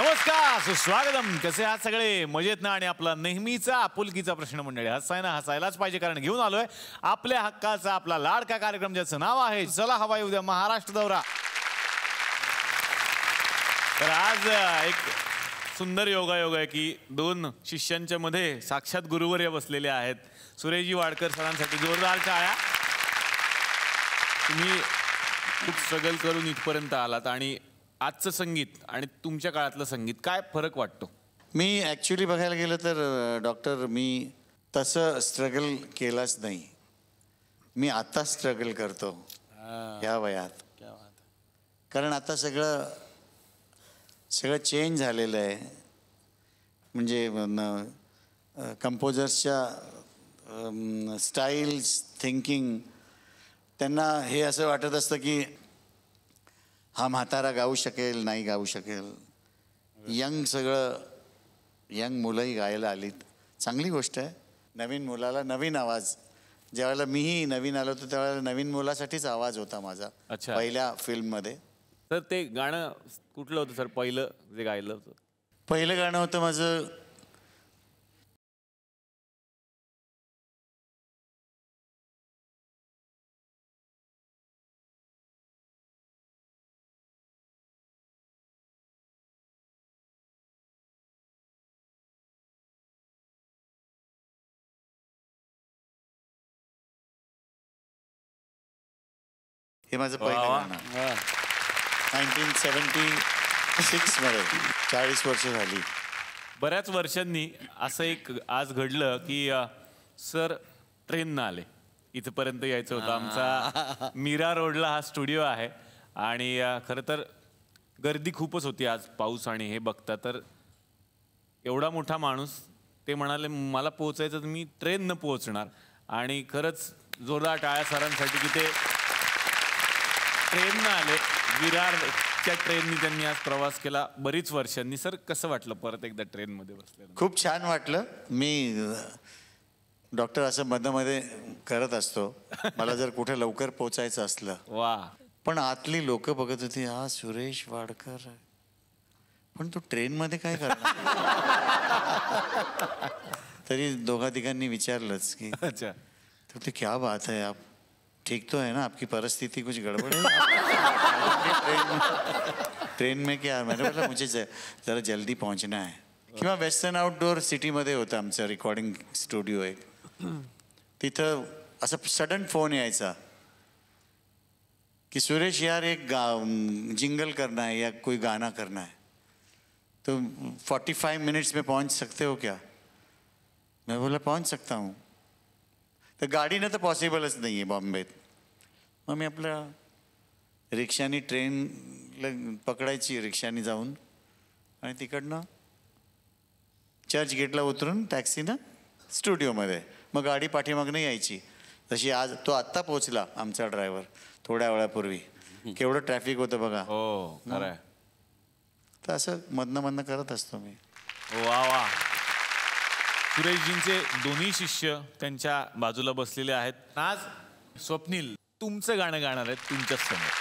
नमस्कार, सुस्वागतम. कसे आहात सगळे? मजेत ना? आणि आपला नेहमीचा आपुलकीचा प्रश्न मंडळी, हसायलाच पाहिजे, कारण घेऊन आलोय आपल्या हक्काचा आपला लाडका कार्यक्रम, ज्याचं नाव आहे चला हवाई उद्या महाराष्ट्र दौरा. तर आज एक सुंदर योगायोग आहे की दोन शिष्यांच्या मध्ये साक्षात गुरुवर्य बसलेले आहेत. सुरेशजी वाडकर सरांसाठी जोरदार टाळ्या. तुम्ही खूप स्ट्रगल करून इथपर्यंत आलात, आणि आजचं संगीत आणि तुमच्या काळातलं संगीत काय फरक वाटतो? मी ॲक्च्युली बघायला गेलं तर डॉक्टर, मी तसं स्ट्रगल केलंच नाही. मी आता स्ट्रगल करतो या वयात. कारण आता सगळं चेंज झालेलं आहे. म्हणजे कंपोजर्सच्या स्टाईल्स, थिंकिंग, त्यांना हे असं वाटत असतं की हा म्हातारा गाऊ शकेल, नाही गाऊ शकेल. यंग मुलंही गायला आलीत, चांगली गोष्ट आहे. नवीन मुलाला नवीन आवाज. ज्यावेळेला मीही नवीन आलो होतो त्यावेळेला नवीन मुलासाठीच आवाज होता माझा पहिल्या फिल्ममध्ये. तर ते गाणं कुठलं होतं सर, पहिलं जे गायलं होतं? पहिलं गाणं होतं माझं हे माझं पहिलं गाणं 1976 मध्ये. 40 वर्ष झाली. बऱ्याच वर्षांनी असं एक आज घडलं की सर ट्रेननं आले. इथपर्यंत यायचं होतं. आमचा मीरा रोडला हा स्टुडिओ आहे, आणि खरं तर गर्दी खूपच होती आज, पाऊस आणि हे बघता. तर एवढा मोठा माणूस, ते म्हणाले मला पोहोचायचं तर मी ट्रेननं पोहोचणार. आणि खरंच जोरदार टाळ्या सरांसाठी की ते ट्रेननं आले. विरारच्या ट्रेननी त्यांनी आज प्रवास केला बरीच वर्षांनी. सर, कसं वाटलं परत एकदा ट्रेनमध्ये बसलं? खूप छान वाटलं. मी डॉक्टर असं मध्यमध्ये करत असतो, मला जर कुठे लवकर पोचायचं असलं. वा. पण आतली लोक बघत होती, हा सुरेश वाडकर, पण तू ट्रेनमध्ये काय करणार? तरी दोघा तिघांनी विचारलंच की अच्छा, तो ते क्या बात है, आप ठीक तो है ना, आपकी परिस्थिती कुछ गड़बड़ है? ट्रेन में क्या? मैंने बोला मुझे जरा जल्दी पहुंचना है. किंवा वेस्टर्न आउटडोर सिटीमध्ये होतं आमचं रेकॉर्डिंग स्टुडिओ एक. तिथं असं सडन फोन यायचा कि सुरेश यार एक जिंगल करना है या कोई गाना करना है, तो 45 मिनट्स में पहुंच सकते हो क्या? मैं बोला पहुंच सकता हूँ. तर गाडीनं तर पॉसिबलच नाही आहे बॉम्बेत. मग मी आपल्या रिक्षानी ट्रेनला पकडायची, रिक्षानी जाऊन, आणि तिकडनं चर्च गेटला उतरून टॅक्सीनं स्टुडिओमध्ये. मग गाडी पाठीमागनं यायची. तशी आज तो आत्ता पोचला आमचा ड्रायव्हर थोड्या वेळापूर्वी. केवढं ट्रॅफिक होतं बघा. हो, खरं आहे. तर असं मधनं करत असतो मी. वा वा. सुरेशजींचे दोन्ही शिष्य त्यांच्या बाजूला बसलेले आहेत. आज स्वप्नील तुमचं गाणं गाणार आहेत तुमच्याच समोर.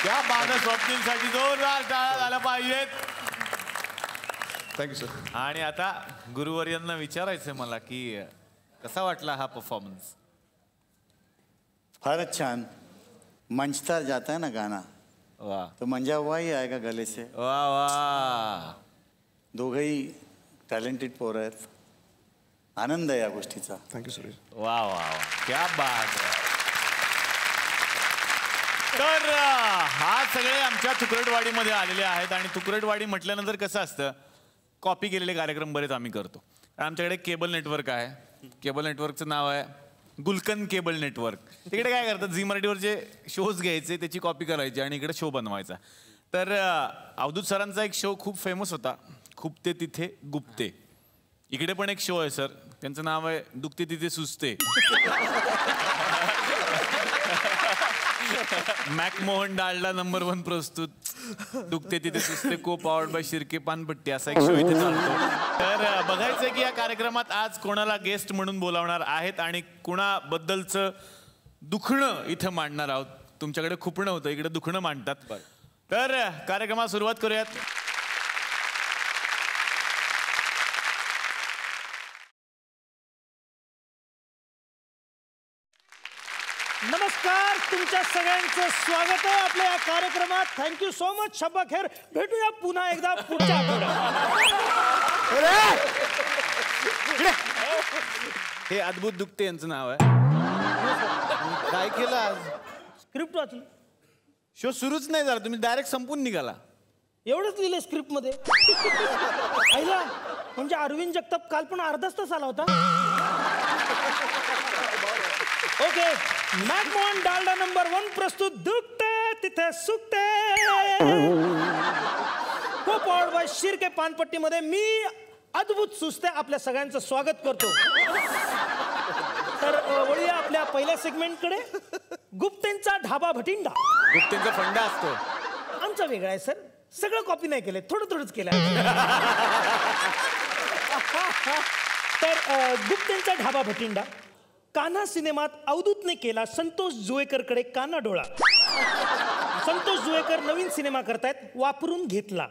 त्या बांध स्वप्नीलसाठी जोरदार टाळ्या झाल्या पाहिजेत. Thank you sir. आणि आता गुरुवर्यांना विचारायचंय मला की कसा वाटला हा परफॉर्मन्स. फारच छान. मंचता जाता है ना गाना, वा तो मंजा हुआ ही आएगा गले से. वा वा. दोघंही टॅलेंटेड पोरं आहेत. आनंद आहे या गोष्टीचा. थँक्यू सुरेश. वा वा वा, क्या बात आहे. तर हा सगळे आमच्या तुकरटवाडीमध्ये आलेले आहेत आणि तुकरटवाडी म्हटल्यानंतर कसं असतं, कॉपी केलेले कार्यक्रम बरेच आम्ही करतो. आमच्याकडे केबल नेटवर्क आहे. केबल नेटवर्कचं नाव आहे गुलकन केबल नेटवर्क. तिकडे काय करतात, झी मराठीवर जे शोज घ्यायचे त्याची कॉपी करायची आणि इकडे शो बनवायचा. तर अवधूत सरांचा एक शो खूप फेमस होता, खूपते तिथे गुप्ते. इकडे पण एक शो आहे सर, त्यांचं नाव आहे दुखते तिथे सुचते. मॅकमोहन डालडा नंबर 1 प्रस्तुत दुखते तिथे सुचते को पॉवर्ड बाय शिर्के पानपट्टी असा एक शो इथे चालतो. तर बघायचं की या कार्यक्रमात आज कोणाला गेस्ट म्हणून बोलावणार आहेत आणि कुणाबद्दलचं दुखणं इथं मांडणार आहोत. तुमच्याकडे खुपणं होतं, इकडे दुखणं मांडतात. तर कार्यक्रमात सुरुवात करूयात. नमस्कार, तुमच्या सगळ्यांचं स्वागत आहे आपल्या या कार्यक्रमात. Thank you so much. शब्बा खेर. भेटूया पुन्हा एकदा पुढच्या हे अद्भुत दुखते यांचं नाव आहे. काय केलं आज? स्क्रिप्ट वाचली. शो सुरूच नाही झाला, तुम्ही डायरेक्ट संपून निघाला. एवढंच लिहिलंय स्क्रिप्ट मध्ये. आईला म्हणजे अरविंद जगताप काल पण अर्धाच तास आला होता. ओके. मॅकमोहन डालडा नंबर 1 प्रस्तुत दुखते तिथे सुखते को पॉवर्ड बाय शिर्के पानपट्टीमध्ये मी अद्भुत सुचते आपल्या सगळ्यांचं स्वागत करतो. तर वळूया आपल्या पहिल्या सेगमेंटकडे. गुप्तेंचा ढाबा भटिंडा. गुप्तेंचा फंडा असतो. आमचा वेगळा आहे सर, सगळं कॉपी नाही केलंय, थोडं थोडंच केलंय. तर गुप्तेंचा ढाबा भटिंडा. कान्हा सिनेमात अवधूतने केला संतोष जुवेकरकडे काना डोळा. संतोष जुवेकर नवीन सिनेमा करतायत, वापरून घेतला.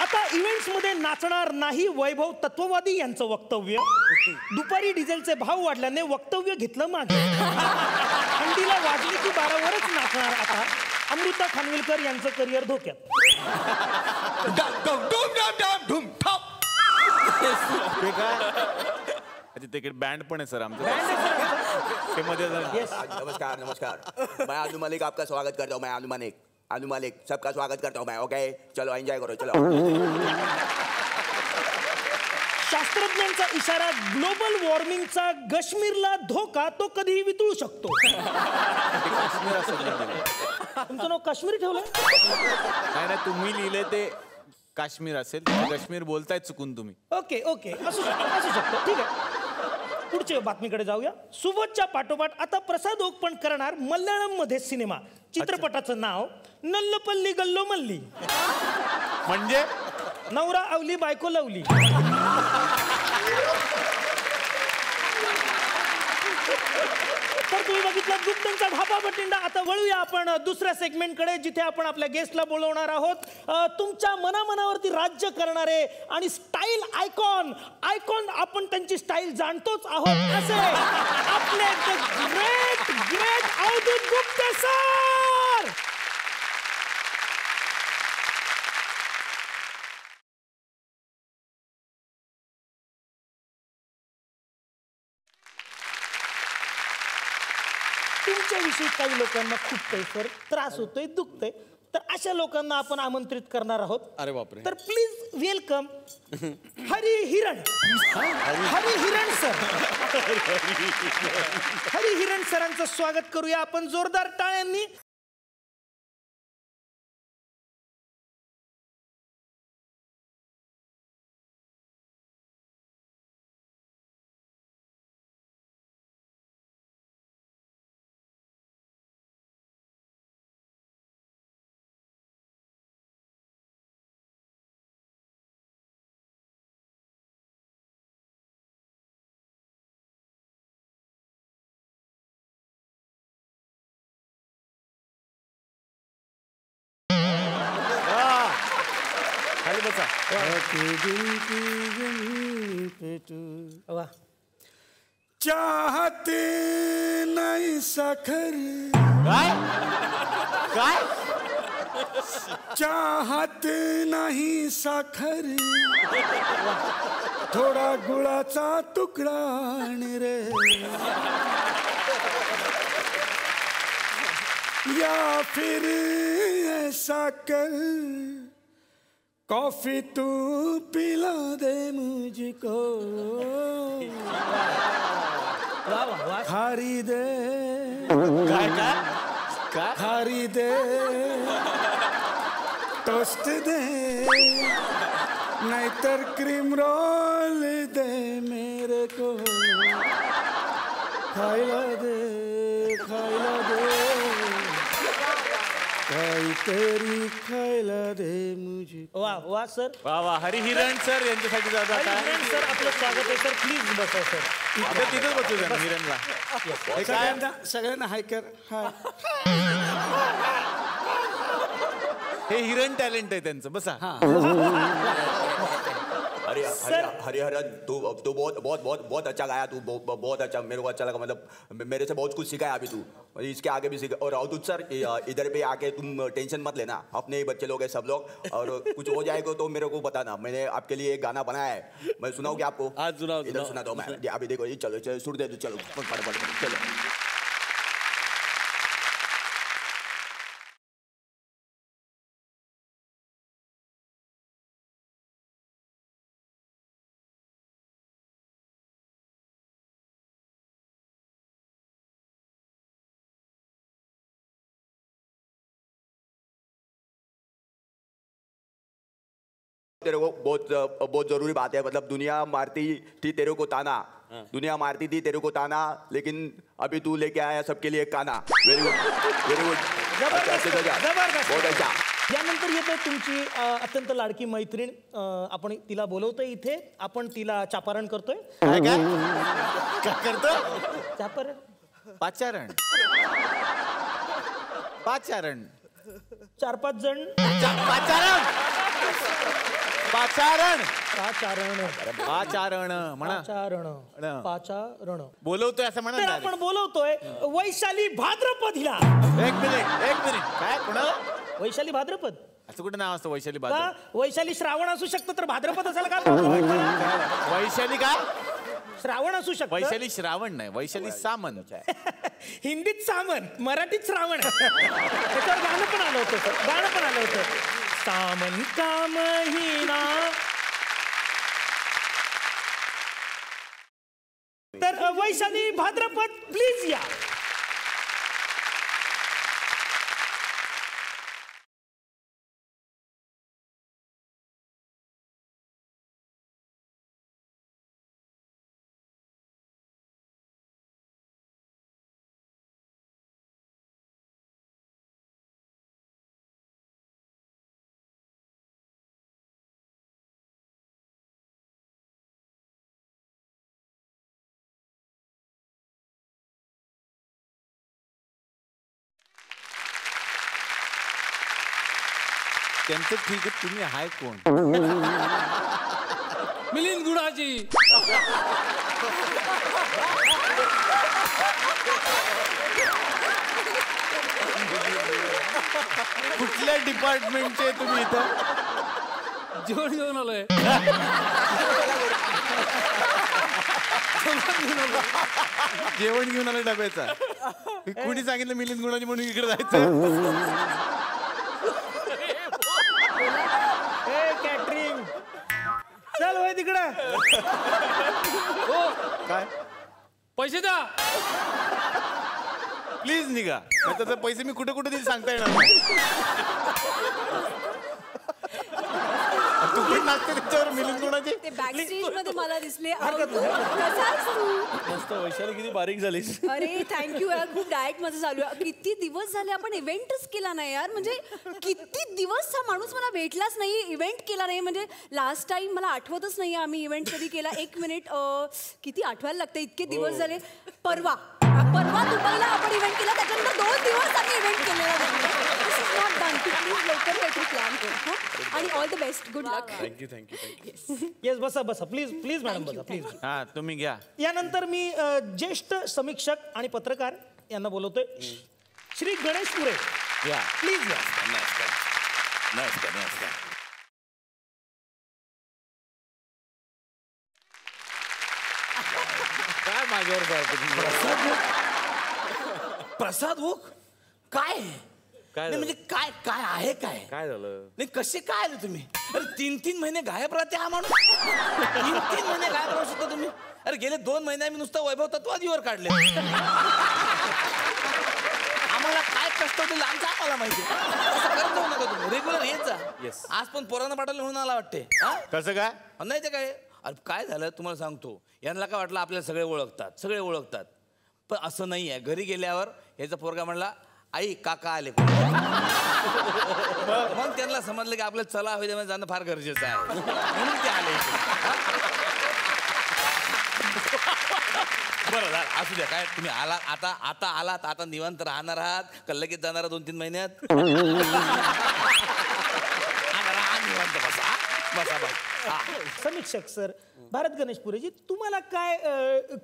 आता इव्हेंट्स मध्ये नाचणार नाही वैभव तत्ववादी यांचं वक्तव्य. दुपारी डिझेलचे भाव वाढल्याने वक्तव्य घेतलं मागे. थंडीला वाजली की 12वरच नाचणार आता. अमृता खानविलकर यांचं करिअर धोक्यात. तिकडे बँड पण आहे सर आमचं. नमस्कार नमस्कार. मैं आलू मलिक आपका स्वागत करता हूँ. मैं आलू मलिक सबका स्वागत करता हूँ मैं. ओके चलो एंजॉय करो चलो. शास्त्रज्ञांचा इशारा. ग्लोबल वॉर्मिंगचा काश्मीरला धोका तो कधीही वितळू शकतो. तुमचं नाव काश्मीर ठेवलंय? नाही तुम्ही लिहिले ते काश्मीर असेल. काश्मीर बोलताय चुकून तुम्ही. ओके ओके असू शकतो ठीक आहे. पुढच्या बातमीकडे जाऊया. सुबोधच्या पाठोपाठ आता प्रसाद ओक पण करणार मल्याळम मध्ये सिनेमा. चित्रपटाचं नाव नल्लपल्ली गल्लो मल्ली. म्हणजे नवरा अवली बायको लवली. तर तुम्ही बघितलं गुप्तेंचा ढाबा भटिंडा. आता वळूया आपण दुसऱ्या सेगमेंटकडे, जिथे आपण आपल्या गेस्टला बोलवणार आहोत. तुमच्या मनामनावरती राज्य करणारे आणि स्टाईल आयकॉन आपण त्यांची स्टाईल जाणतोच आहोत असे आपले ग्रेट अवधूत गुप्ते सर. तुमच्याविषयी काही लोकांना खूप सर त्रास होतोय, दुखतोय, तर अशा लोकांना आपण आमंत्रित करणार आहोत. अरे बापरे. तर प्लीज वेलकम हरी हिरण सर. हरी हिरण सरांचं स्वागत करूया आपण जोरदार टाळ्यांनी. बसा. वा. चाहते नहीं साखर काय काय चाहत नहीं साखर थोडा गुळाचा तुकडा आण रे या फिर ऐसा कर कॉफी तू पिला दे मुझको वा वा वा. खारी दे काय काय काय खारी दे टोस्ट दे नाहीतर क्रीम रोल दे मेरे को खायला दे काहीतरी खायला दे मुझे. वा वा सर. वा वा. हरिहिरण सर यांच्यासाठी जात हरी आता. हिरण सर आपलं स्वागत आहे सर. प्लीज बसा सर. आता तिथंच बसू द्या ना हिरणला. हे काय सगळ्यांना हाय कर हाय. हे हिरण टॅलेंट आहे त्यांचं. बसा. हरिहरन तू बहुत अच्छा गाया. तू बहुत अच्छा, मेरे को अच्छा लगा. मतलब मेरे से बहुत कुछ सीखा है अभी तू. इसके आगे भी सीखा. और अवधूत सर इधर पे आके तुम टेंशन मत लेना. अपने ही बच्चे लोग हैं सब लोग. और कुछ हो जाएगा तो मेरे को बताना. मैंने आपके लिए एक गाना बनाया है. मैं सुनाऊँ क्या आपको? आज सुनाओ. इधर सुना दो मैं. अभी देखो ये चलो सुर दे दो. चलो फटाफट चलो. तेरे को बहुत जरूरी बात है. मतलब दुनिया मारती थी तेरे को ताना. दुनिया मारती थी तेरे को ताना, लेकिन अभी तू लेके आया सबके लिए काना. Very good very good. जबरदस्त. बहुत अच्छा. यानंतर येते तुमची अत्यंत लाडकी मैत्रीण. आपण तिला बोलवतोय इथे. आपण तिला चापारण करतोय. काय काय करतो? चापारण पाचारण. पाचारण. 4-5 जण. पाचारण. पाचारण. पाचारण. पाचारण म्हणा. पाचारण. पाचारण. बोलवतोय असं म्हणा तर ना. आपण बोलवतोय वैशाली भाद्रपद हिला. एक मिनिट काय कोणाला? वैशाली भाद्रपद. असं कुठं नाव असतं वैशाली का भाद्रपद? वैशाली श्रावण असू शकतं तर भाद्रपद असायला का? वैशाली काय? श्रावण असू शकतं. वैशाली श्रावण नाही, वैशाली सामंत. हिंदीत सामंत, मराठीत श्रावण. त्याच्यावर गाणं पण आलं होतं सर. गाणं पण आलं होतं. सामन का महिना. तर वैशाली भाद्रपद प्लीज या. त्यांचं ठीक आहे, तुम्ही हाय कोण? मिलिंद गुणाजी. कुठल्या डिपार्टमेंटचे तुम्ही इथं? जेवण घेऊन आलोय. जेवण घेऊन आलं डब्याचा. कुणी सांगितलं मिलिंद गुणाजी म्हणून इकडे जायचं? कॅटरिंग चल होय तिकडं. हो काय? पैसे द्या प्लीज निघा. त्याचे पैसे मी कुठे कुठे सांगता येणार नाही. तू पण नाचते त्याच्यावर मिलिंद गुणाजी. ते बॅकस्टेज मध्ये मला दिसले. कसा आहेस तू? मस्त. वैशाली किती बारीक झालीस. अरे थँक्यू यार. खूप डाएट माझं चालू आहे. किती दिवस झाले आपण इव्हेंटच केला नाही यार. म्हणजे किती दिवस हा माणूस मला भेटलाच नाही, इव्हेंट केला नाही. म्हणजे लास्ट टाइम मला आठवतच नाही आम्ही इव्हेंट कधी केला. 1 मिनिट किती आठवायला लागतं. इतके दिवस झाले. परवा दुबईला आपण इव्हेंट केला, त्याच्यानंतर 2 दिवस आम्ही इव्हेंट केलेला. Not done. तू प्लीज लवकर काहीतरी प्लॅन कर. आणि all the best. Good luck. Thank you. Yes बसा बसा प्लीज मॅडम बसा प्लीज. हा तुम्ही घ्या. यानंतर मी ज्येष्ठ समीक्षक आणि पत्रकार यांना बोलवतोय. श्री गणेश पुरे या. प्लीज या. नमस्कार. काय माझ्यावर प्रसाद ओक काय काय नाही म्हणजे काय काय आहे काय काय झालं? नाही कसे काय आले तुम्ही? अरे 3-3 महिने गायब राहते हा माणूस. 3-3 महिने गायब राहू शकता तुम्ही? अरे गेले 2 महिने आम्ही नुसतं वैभव तत्वादीवर काढले. आम्हाला काय कष्ट होतील आमचं आम्हाला माहिती. असं करत जाऊ नका तुम्ही. रेग्युलर येत जा. Yes. आज पण पोरांना पाठवलं म्हणून आला वाटते. हा? कसं काय? नाही ते काय अरे काय झालं तुम्हाला सांगतो. यांना काय वाटलं आपल्याला सगळे ओळखतात पण असं नाही आहे. घरी गेल्यावर याचा पोरगा म्हणला आई काका आले. मग त्यांना समजलं की आपल्याला चला हवेमध्ये जाणं फार गरजेचं आहे म्हणून ते आले इथे. बरं झालं असू द्या. काय तुम्ही आला आता आलात आता निवांत राहणार आहात का लगेच जाणार 2-3 महिन्यात? निवांत बसा. समीक्षक सर भारत गणेश पुरेजी तुम्हाला काय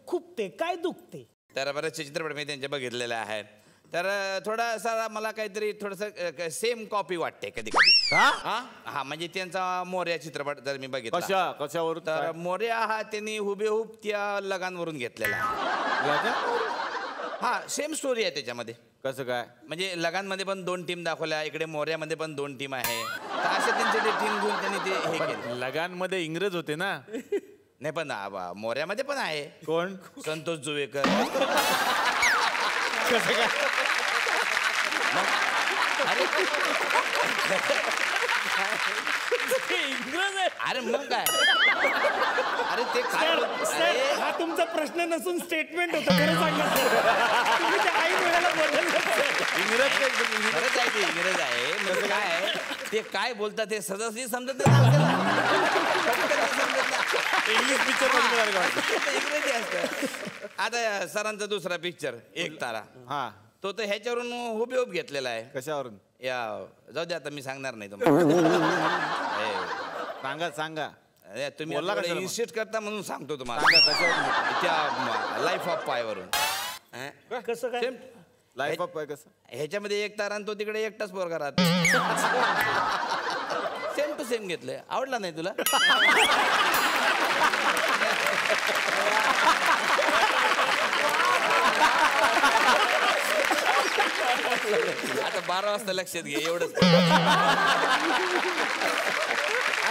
खुपते काय दुखते? तर बरेचसे चित्रपट मी त्यांचे बघितलेले आहेत. तर थोडासा मला काहीतरी थोडंसं सेम कॉपी वाटते कधी हा म्हणजे त्यांचा मोर्या चित्रपट जर मी बघितला कशावर? तर मोर्या हा त्यांनी हुबेहूब त्या लगांवरून घेतलेला आहे. हा सेम स्टोरी आहे त्याच्यामध्ये. कसं काय? म्हणजे लगांमध्ये पण 2 टीम दाखवल्या इकडे मोर्यामध्ये पण 2 टीम आहे. तर असे त्यांचे ते टीम घेऊन त्यांनी ते हे केलं. लगांमध्ये इंग्रज होते ना? नाही पण मोर्यामध्ये पण आहे. कोण? संतोष जुवेकर. कसं काय? अरे इंग्रज आहे. अरे मग काय अरे ते काय सर हा तुमचा प्रश्न नसून स्टेटमेंट होता. खरं सांगा सर. तुम्ही त्या काही वेळेला बदललं. खरंच आहे ते इंग्रज आहे. म्हणजे काय आहे, ते काय बोलतात ते सहजासहजी समजत नाही आपल्याला. इंग्लिश पिक्चर इंग्रजी असतं. आता सरांचा दुसरा पिक्चर एक तारा हा तो तर ह्याच्यावरून हुबेहूब घेतलेला आहे. कशावरून? या जाऊ दे आता मी सांगणार नाही तुम्हाला. सांगा. तुम्ही बोलला कशाला मग? इन्सिस्ट करता म्हणून सांगतो तुम्हाला. सांगा कशावरून? त्या लाईफ ऑफ पायवरून. कसं काय? Same. लाईफ ऑफ कसं? ह्याच्यामध्ये एक तारा आणि तो तिकडे एकटाच पोरगा राहतो. सेम टू सेम घेतलंय. आवडला नाही तुला? आता 12 वाजता लक्षात घे एवढंच.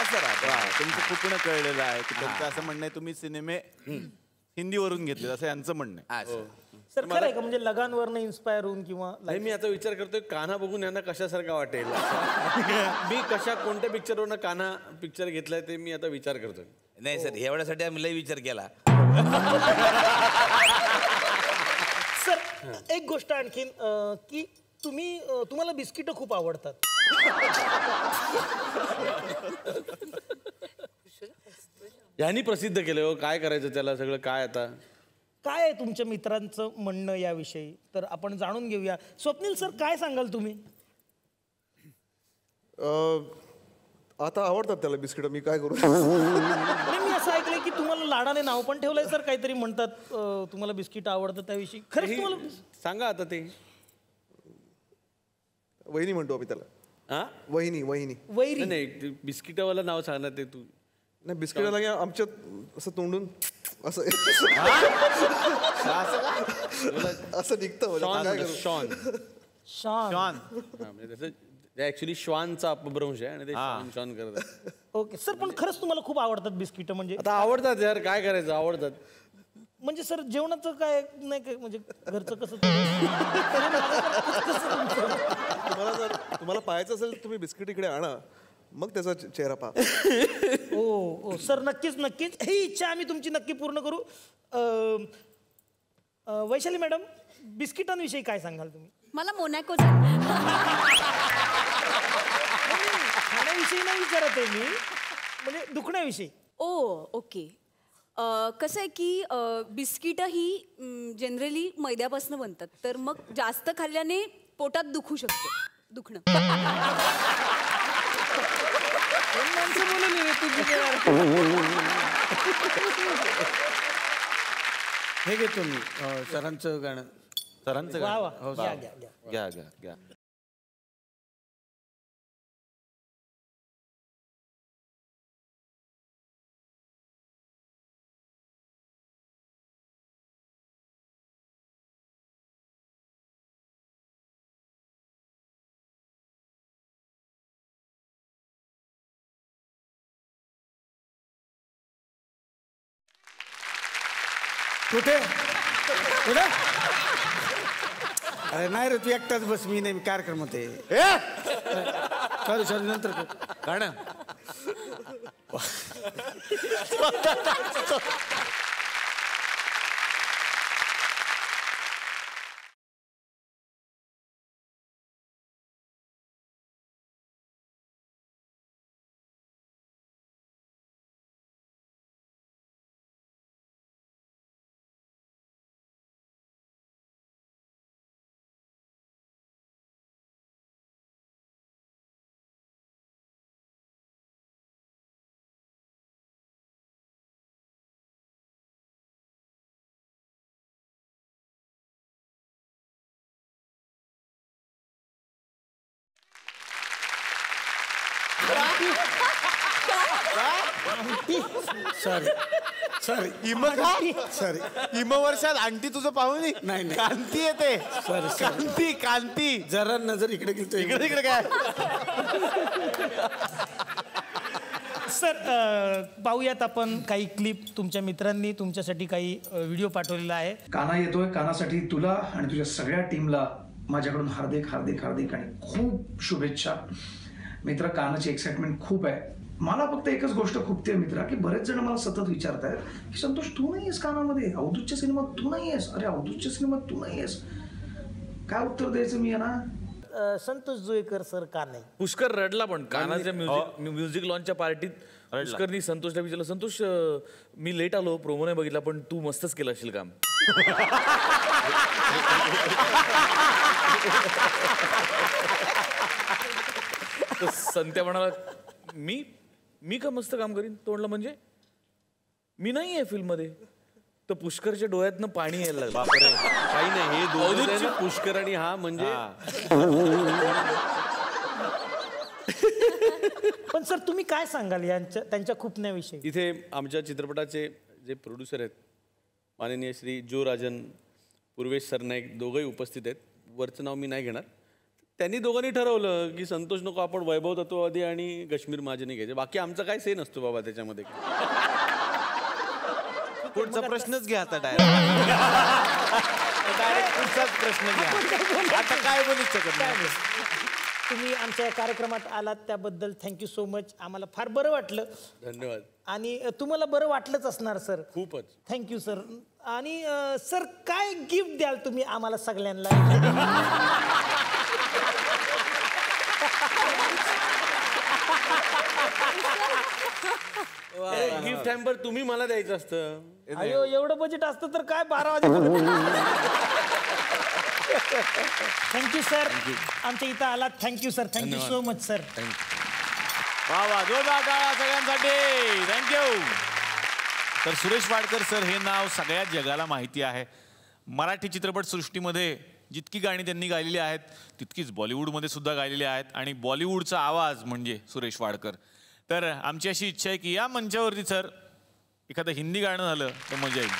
असं राहतं. तुमचं कुठनं कळलेलं आहे की त्यांचं असं म्हणणं आहे तुम्ही सिनेमे हिंदीवरून घेतले असं यांचं म्हणणं आहे. असं. सर खरं आहे का म्हणजे लगांवरनं इन्स्पायर होऊन किंवा नाही मी आता विचार करतोय कान्हा बघून यांना कशासारखा वाटेल. मी कोणत्या पिक्चरवरनं कान्हा पिक्चर घेतलाय ते मी आता विचार करतोय. नाही सर एवढ्यासाठी आम्ही लय विचार केला. सर एक गोष्ट आणखीन की तुम्हाला बिस्किटं खूप आवडतात. यांनी प्रसिद्ध केलं हो काय करायचं त्याला सगळं काय आता. काय आहे तुमच्या मित्रांचं म्हणणं याविषयी तर आपण जाणून घेऊया. स्वप्नील सर काय सांगाल तुम्ही? आता आवडतात त्याला बिस्किट मी काय करू. नाही, मी असं ऐकलंय की तुम्हाला लाडाने नाव पण ठेवलंय सर काहीतरी म्हणतात तुम्हाला बिस्किट आवडतं त्याविषयी खरंच तुम्हाला सांगा आता ते. वहिनी म्हणतो आम्ही त्याला. हा वहिनी वैरी नाही बिस्किटावाला नाव सांगणार ते तू. नाही बिस्किटाला काय आमच्यात असं तोंडून असं असं निघतं म्हणजे काय करू. शॉन शान. ऍक्च्युली श्वानचा अपभ्रंश आहे आणि ते शॉन करतात. ओके सर पण खरंच तुम्हाला खूप आवडतात बिस्किट म्हणजे आता आवडतात यार काय करायचं आवडतात. म्हणजे सर जेवणाचं काय नाही काय म्हणजे घरचं कसं तुम्हाला पाहायचं असेल तर तुम्ही बिस्किट इकडे आणा मग त्याचा चेहरा पहा. ओ सर नक्कीच ही इच्छा आम्ही तुमची नक्की पूर्ण करू. वैशाली मॅडम बिस्किटांविषयी काय सांगाल तुम्ही? मला मोनॅको खाण्याविषयी नाही विचारत आहे मी म्हणजे दुखण्याविषयी. ओके कसं आहे की बिस्किटं ही जनरली मैद्यापासून बनतात तर मग जास्त खाल्ल्याने पोटात दुखू शकतो. दुखणं. हे घेतो मी सरांचं गाणं. सरांचं वा वा हो, घ्या घ्या घ्या. घ्या घ्या घ्या. कुठे कुठे अरे नाही रे तू एकटाच बस मी नाही कार्यक्रमात आहे. सॉरी सॉरी नंतर कर. गाणं सॉरी सॉरी सॉरी वर्षात आणटी तुझं पाहून नाही, नाही. कांती येते. सॉरी कांती कांती. जरा नजर इकडे गेलतो इकडे इकडे काय. सर पाहूयात आपण काही क्लिप. तुमच्या मित्रांनी तुमच्यासाठी काही व्हिडिओ पाठवलेला आहे. काना येतोय. कानासाठी तुला आणि तुझ्या सगळ्या टीमला माझ्याकडून हार्दिक हार्दिक हार्दिक आणि खूप शुभेच्छा. मित्र, कानाची एक्साइटमेंट खूप आहे. मला फक्त एकच गोष्ट खूपते मित्रा, की बरेच जण मला सतत विचारतायत की संतोष तू नाही आहेस कानामध्ये, अवधूतच्या सिनेमात तू नाही आहेस. अरे अवधूतच्या सिनेमात तू नाही आहेस, काय उत्तर द्यायचं मी यांना? संतोष जोईकर सर का नाही? पुष्कर रडला पण कानाच्या म्युझिक लॉन्चच्या पार्टीत पुष्करनी संतोषला विचारलं, संतोष मी लेट आलो, प्रोमो नाही बघितला, पण तू मस्तच केलं असेल काम. संत्या म्हणाला मी का मस्त काम करीन. तो म्हणला म्हणजे मी नाही आहे फिल्म मध्ये. तर पुष्करच्या डोळ्यातनं पाणी यायला लागलं. बापरे. काही नाही, हे दोघं पुष्कर आणि हा म्हणजे पण सर तुम्ही काय सांगाल यांच्या त्यांच्या खुपण्याविषयी? इथे आमच्या चित्रपटाचे जे प्रोड्युसर आहेत माननीय श्री जो राजन, पूर्वेश सरनाईक दोघंही उपस्थित आहेत. वरचं नाव मी नाही घेणार. त्यांनी दोघांनी ठरवलं की संतोष नको, आपण वैभव तत्ववादी आणि कश्मीर महाजनी घ्यायचे. बाकी आमचा काय से नसतो बाबा त्याच्यामध्ये. पुढचा प्रश्नच घ्या आता डायरेक्ट पुढचाच प्रश्न घ्या. आता काय बोलू शकत नाही. तुम्ही आमच्या या कार्यक्रमात आलात त्याबद्दल थँक्यू सो मच. आम्हाला फार बरं वाटलं. धन्यवाद. आणि तुम्हाला बरं वाटलंच असणार सर. खूपच. Thank you sir. आणि सर काय गिफ्ट द्याल तुम्ही आम्हाला सगळ्यांना? गिफ्ट हॅम्पर तुम्ही मला द्यायचं असतं. अयो एवढं बजेट असतं तर काय 12 वाजेपर्यंत. Thank you sir. आमच्या इथं आलात. Thank you sir. Thank you so much sir. वा वा, जोरदार टाळ्या सगळ्यांसाठी. थँक्यू. तर सुरेश वाडकर सर हे नाव सगळ्या जगाला माहिती आहे. मराठी चित्रपट सृष्टीमध्ये जितकी गाणी त्यांनी गायलेली आहेत तितकीच बॉलिवूडमध्ये सुद्धा गायलेली आहेत. आणि बॉलिवूडचा आवाज म्हणजे सुरेश वाडकर. तर आमची अशी इच्छा आहे की या मंचावरती सर एखादं हिंदी गाणं झालं तर मजा येईल.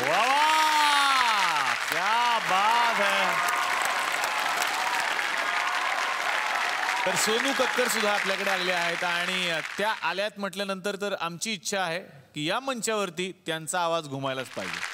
वा वा, क्या बात है. तर सोनू कक्कर सुद्धा आपल्याकडे आले आहेत आणि त्या आल्यात म्हटल्यानंतर तर आमची इच्छा आहे की या मंचावरती त्यांचा आवाज घुमायलाच पाहिजे.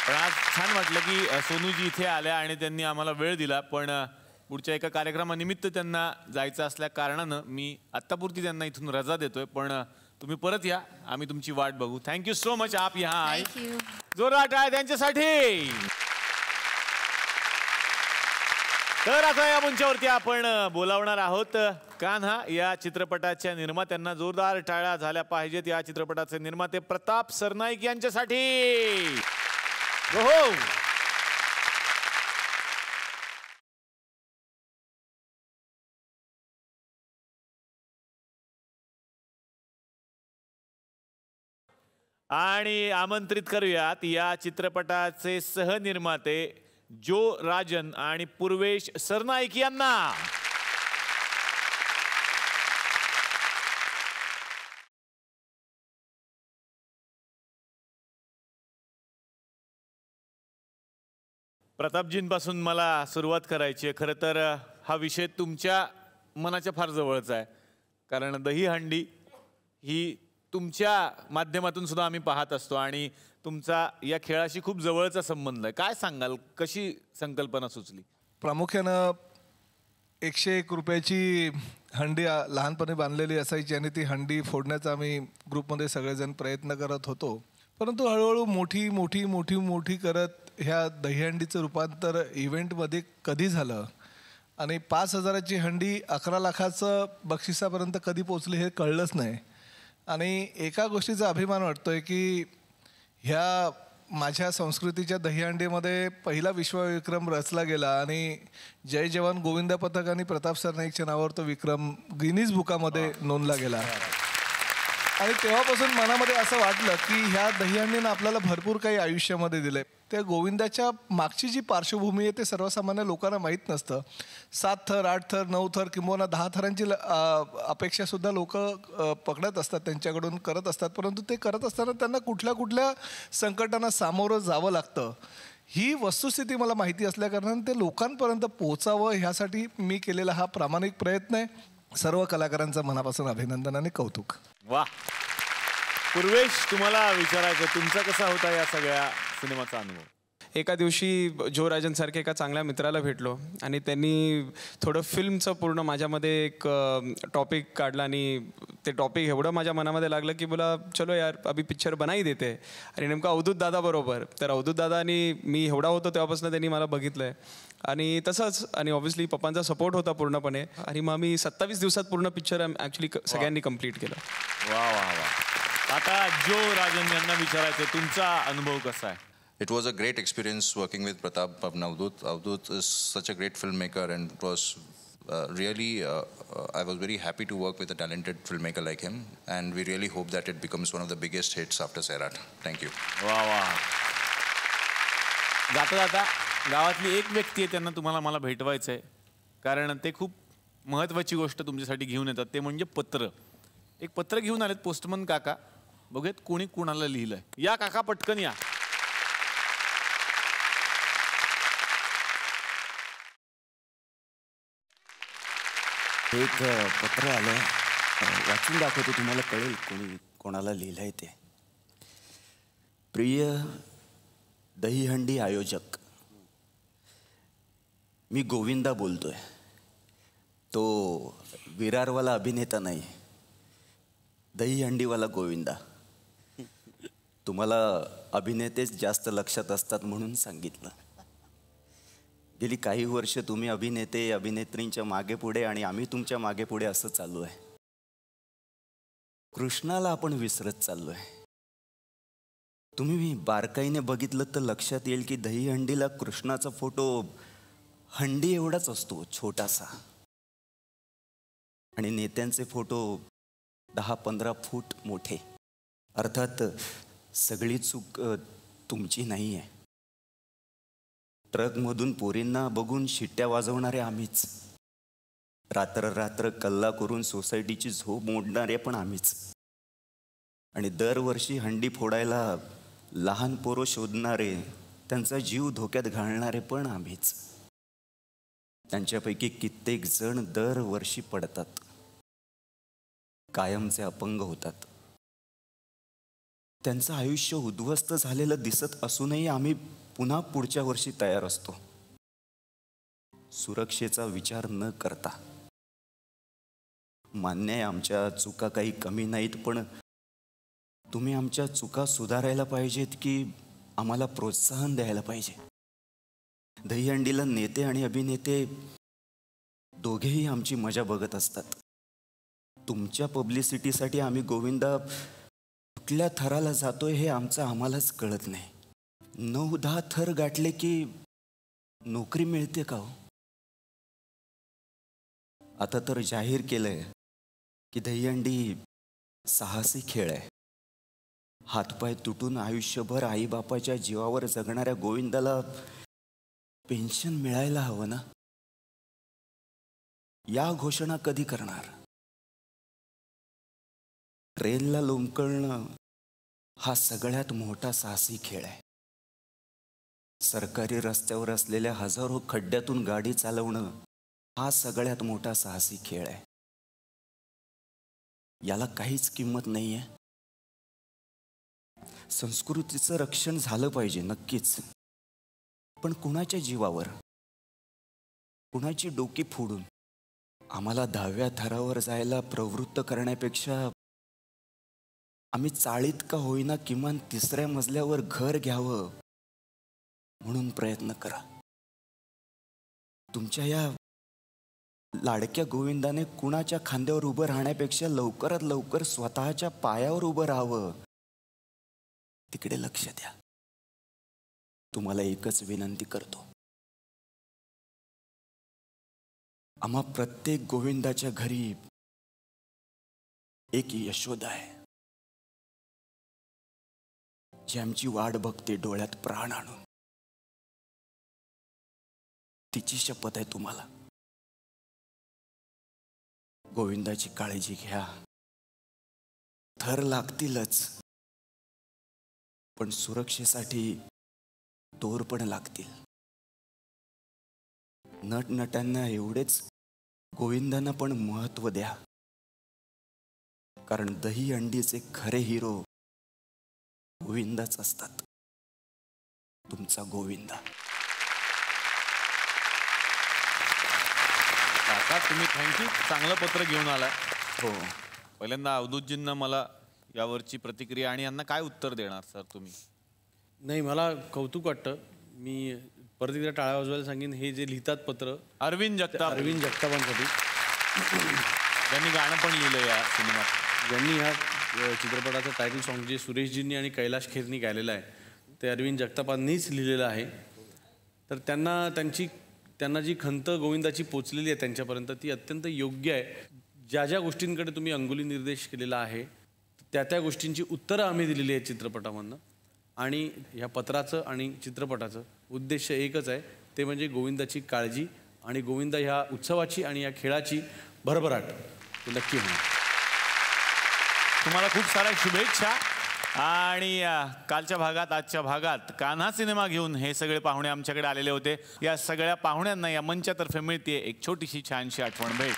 पण आज छान वाटलं की सोनूजी इथे आल्या आणि त्यांनी आम्हाला वेळ दिला. पण पुढच्या एका कार्यक्रमानिमित्त त्यांना जायचं असल्या कारणानं मी आत्तापुरती त्यांना इथून रजा देतोय. पण तुम्ही परत या, आम्ही तुमची वाट बघू. Thank you so much. आप यहाँ आए. जोरदार टाळ्या त्यांच्यासाठी. तर आता या मंचावरती आपण बोलावणार आहोत कान्हा या चित्रपटाच्या निर्मात्यांना. जोरदार टाळ्या झाल्या पाहिजेत या चित्रपटाचे निर्माते प्रताप सरनाईक यांच्यासाठी. हो आणि आमंत्रित करूयात या चित्रपटाचे सहनिर्माते जो राजन आणि पूर्वेश सरनाईक यांना. प्रतापजींपासून मला सुरुवात करायची आहे. खरं तर हा विषय तुमच्या मनाच्या फार जवळचा आहे, कारण दहीहंडी ही तुमच्या माध्यमातून सुद्धा आम्ही पाहत असतो आणि तुमचा या खेळाशी खूप जवळचा संबंध आहे. काय सांगाल, कशी संकल्पना सुचली? प्रामुख्यानं 101 रुपयाची हंडी लहानपणी बांधलेली असायची आणि ती हंडी फोडण्याचा आम्ही ग्रुपमध्ये सगळेजण प्रयत्न करत होतो. परंतु हळूहळू मोठी मोठी मोठी मोठी करत ह्या दहीहंडीचं रूपांतर इव्हेंटमध्ये कधी झालं आणि 5,000ची हंडी 11 लाखाचं बक्षिसापर्यंत कधी पोचली हे कळलंच नाही. आणि एका गोष्टीचा अभिमान वाटतोय की ह्या माझ्या संस्कृतीच्या दहीहंडीमध्ये पहिला विश्वविक्रम रचला गेला आणि जय जवान गोविंदा पथक आणि प्रताप सरनाईकच्या नावावर तो विक्रम गिनीज बुकामध्ये नोंदला गेला. आणि तेव्हापासून मनामध्ये असं वाटलं की ह्या दहीहंडीनं आपल्याला भरपूर काही आयुष्यामध्ये दिलंय. त्या गोविंदाच्या मागची जी पार्श्वभूमी आहे ते सर्वसामान्य लोकांना माहीत नसतं. 7 थर, 8 थर, 9 थर किंवा 10 थरांची अपेक्षासुद्धा लोक पकडत असतात, त्यांच्याकडून करत असतात. परंतु ते करत असताना त्यांना कुठल्या कुठल्या संकटांना सामोरं जावं लागतं ही वस्तुस्थिती मला माहिती असल्याकारणाने ते लोकांपर्यंत पोहोचावं ह्यासाठी मी केलेला हा प्रामाणिक प्रयत्न आहे. सर्व कलाकारांचं मनापासून अभिनंदन आणि कौतुक. वा. पूर्वेश, तुम्हाला विचारायचं तुमचा कसा होता या सगळ्या सिनेमाचा अनुभव? एका दिवशी जो राजनसारख्या एका चांगल्या मित्राला भेटलो आणि त्यांनी थोडं फिल्मचं पूर्ण माझ्यामध्ये एक टॉपिक काढला आणि ते टॉपिक एवढं माझ्या मनामध्ये लागलं की बोला चलो यार अभी पिक्चर बनाई देते. आणि नेमका अवधूत दादा बरोबर. तर अवधूत दादा आणि मी एवढा होतो तेव्हापासून त्यांनी मला बघितलं आहे आणि तसंच आणि ऑब्व्हियसली पप्पांचा सपोर्ट होता पूर्णपणे आणि मग आम्ही 27 दिवसात पूर्ण पिक्चर ॲक्च्युली सगळ्यांनी कम्प्लीट केलं. वा वा वा. आता जो राजन यांना विचारायचं तुमचा अनुभव कसा आहे? It was a great experience working with Pratap and Avdut. Avdut is such a great filmmaker, and it was really, I was very happy to work with a talented filmmaker like him, and we really hope that it becomes one of the biggest hits after Sairat. Thank you. वा वा. जाता जाता गावातली एक व्यक्ती आहे त्यांना तुम्हाला मला भेटवायचं आहे, कारण ते खूप महत्त्वाची गोष्ट तुमच्यासाठी घेऊन येतात. ते म्हणजे पत्र. एक पत्र घेऊन आलेत पोस्टमन काका. बघूयात कोणी कोणाला लिहिलंय. या काका, पटकन या. एक पत्र आलं, वाचून दाखवतो, तुम्हाला कळेल कोणाला लिहिलंय ते. प्रिय दहीहंडी आयोजक, मी गोविंदा बोलतोय. तो विरारवाला अभिनेता नाही, दहीहंडीवाला गोविंदा. तुम्हाला अभिनेतेच जास्त लक्षात असतात म्हणून सांगितलं. गेली काही वर्ष तुम्ही अभिनेते अभिनेत्रींच्या मागे पुढे आणि आम्ही तुमच्या मागे पुढे असं चालू आहे. कृष्णाला आपण विसरत चाललोय. तुम्ही बारकाईने बघितलं तर लक्षात येईल की दहीहंडीला कृष्णाचा फोटो हंडी एवढाच असतो, छोटासा. आणि नेत्यांचे फोटो 10-15 फूट मोठे. अर्थात सगळी चूक तुमची नाही आहे. ट्रकमधून पोरींना बघून शिट्ट्या वाजवणारे आम्हीच. रात्र रात्र कल्ला करून सोसायटीची झोप मोडणारे पण आम्हीच. आणि दरवर्षी हंडी फोडायला लहान पोरं शोधणारे, त्यांचा जीव धोक्यात घालणारे पण आम्हीच. त्यांच्यापैकी कित्येक जण दरवर्षी पडतात, कायमचे अपंग होतात. त्यांचं आयुष्य उद्ध्वस्त झालेलं दिसत असूनही आम्ही पुन्हा पुढच्या वर्षी तयार असतो, सुरक्षेचा विचार न करता. मान्य आहे आमच्या चुका काही कमी नाहीत, पण तुम्ही आमच्या चुका सुधारायला पाहिजेत की आम्हाला प्रोत्साहन द्यायला पाहिजे. दहीहंडीला नेते आणि अभिनेते दोघेही आमची मजा बघत असतात. तुमच्या पब्लिसिटीसाठी आम्ही गोविंदा कुठल्या थराला जातोय हे आम्हालाच कळत नाही. 9-10 थर गाठले की नोकरी मिळते का हो? आता तर जाहीर केलंय की दहीहंडी साहसी खेळ आहे. हातपाय तुटून आयुष्यभर आईबापाच्या जीवावर जगणाऱ्या गोविंदाला पेन्शन मिळायला हवं ना. या घोषणा कधी करणार? ट्रेनला लोंबकळणं हा सगळ्यात मोठा साहसी खेळ आहे. सरकारी रस्त्यावर असलेल्या हजारो खड्ड्यातून गाडी चालवणं हा सगळ्यात मोठा साहसी खेळ आहे. याला काहीच किंमत नाहीये. संस्कृतीचं रक्षण झालं पाहिजे नक्कीच, पण कुणाच्या जीवावर, कुणाची डोकी फोडून आम्हाला 10व्या थरावर जायला प्रवृत्त करण्यापेक्षा आम्ही चाळीत का होईना किमान 3ऱ्या मजल्यावर घर घ्यावं म्हणून प्रयत्न करा. तुमच्या या लाडक्या गोविंदाने कुणाच्या खांद्यावर उभं राहण्यापेक्षा लवकरात लवकर स्वतःच्या पायावर उभं राहावं, तिकडे लक्ष द्या. तुम्हाला एकच विनंती करतो, आम्हा प्रत्येक गोविंदाच्या घरी एक यशोदा आहे. जी आमची वाट बघते डोळ्यात प्राण आणून, तिची शपथ आहे तुम्हाला. गोविंदाची काळजी घ्या. थर लागतीलच, पण सुरक्षेसाठी दोर पण लागतील. नटनट्यांना एवढेच गोविंदांना पण महत्व द्या, कारण दही अंडीचे खरे हिरो गोविंदाच असतात. तुमचा गोविंदा. काका तुम्ही थँक्यू, चांगलं पत्र घेऊन आलाय. हो. पहिल्यांदा अवधूतजींना मला यावरची प्रतिक्रिया आणि यांना काय उत्तर देणार सर तुम्ही? नाही, मला कौतुक वाटतं. मी परत एकदा टाळ्या वाजवायला सांगेन, हे जे लिहितात पत्र अरविंद जगतापांसाठी, त्यांनी गाणं पण लिहिलं या सिनेमात. ज्यांनी ह्या चित्रपटाचं टायटल सॉन्ग जे सुरेशजींनी आणि कैलाश खेरनी गायलेलं आहे ते अरविंद जगतापांनीच लिहिलेलं आहे. तर त्यांना जी खंत गोविंदाची पोचलेली आहे त्यांच्यापर्यंत, ती अत्यंत योग्य आहे. ज्या ज्या गोष्टींकडे तुम्ही अंगुली निर्देश केलेला आहे त्या गोष्टींची उत्तरं आम्ही दिलेली आहेत चित्रपटामधनं. आणि ह्या पत्राचं आणि चित्रपटाचं उद्देश एकच आहे, ते म्हणजे गोविंदाची काळजी आणि गोविंदा ह्या उत्सवाची आणि या खेळाची भरभराट नक्की होणार. तुम्हाला खूप साऱ्या शुभेच्छा. आणि कालच्या भागात आजच्या भागात कान्हा सिनेमा घेऊन हे सगळे पाहुणे आमच्याकडे आलेले होते. या सगळ्या पाहुण्यांना या मंचातर्फे मिळते एक छोटीशी छानशी आठवण भेट.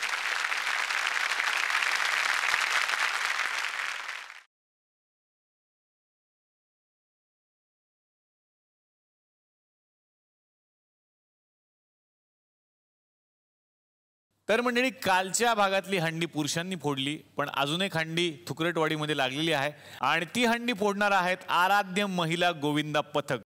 तर मंडळी, कालच्या भागातली हंडी पुरुषांनी फोडली, पण अजून एक हंडी थुकरटवाडीमध्ये लागलेली आहे आणि ती हंडी फोडणार आहेत आराध्य महिला गोविंदा पथक.